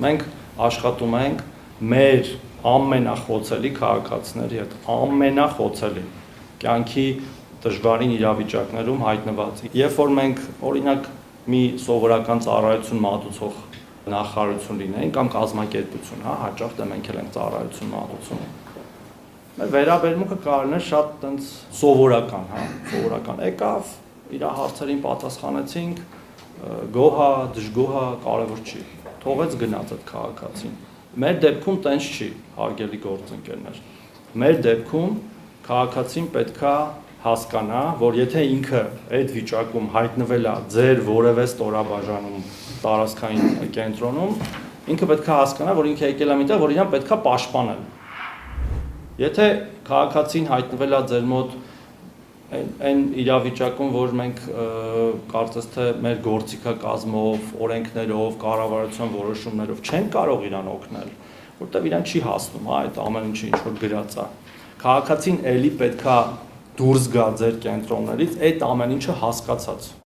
Մենք աշխատում ենք մեր ամենախոցելի քաղաքացիների հետ, ամենախոցելի կյանքի դժվարին իրավիճակներում հայտնված։ Երբ որ մենք օրինակ մի սովորական ծառայություն մատուցող նախարարություն լինենք կամ կազմակերպություն, հաճախ դե մենք էլ ենք ծառայություն մատուցում։ Մեր վերաբերմունքը կարելի է շատ տենց սովորական, եկավ, իր հարցերին պատասխանեցինք, գոհ է, դժգոհ է, կարևոր չի, թողեց գնաց այդ քաղաքացին։ Մեր դեպքում տենց չի, հարգելի գործընկերներ։ Մեր դեպքում քաղաքացին պետքա հասկանա, որ եթե ինքը այդ վիճակում հայտնվել է ձեր որևէ ստորաբաժանում տարածքային կենտրոնում, ինքը պետքա հասկանա, որ ինքը եկել է միտեղ, որ իրան պետքա պաշտպանել։ Եթե քաղաքացին հայտնվել է ձեր մոտ այն իրավիճակում, որ մենք կարծես թե մեր գործիքակազմով, օրենքներով, կառավարության որոշումներով չենք կարող իրան օգնել, որտեղ իրան չի հասնում, այդ ամեն ինչը ինչ որ գրած է։ Քաղաքացին էլի պետքա դուրս գա ձեր կենտրոններից այդ ամեն ինչը հասկացած։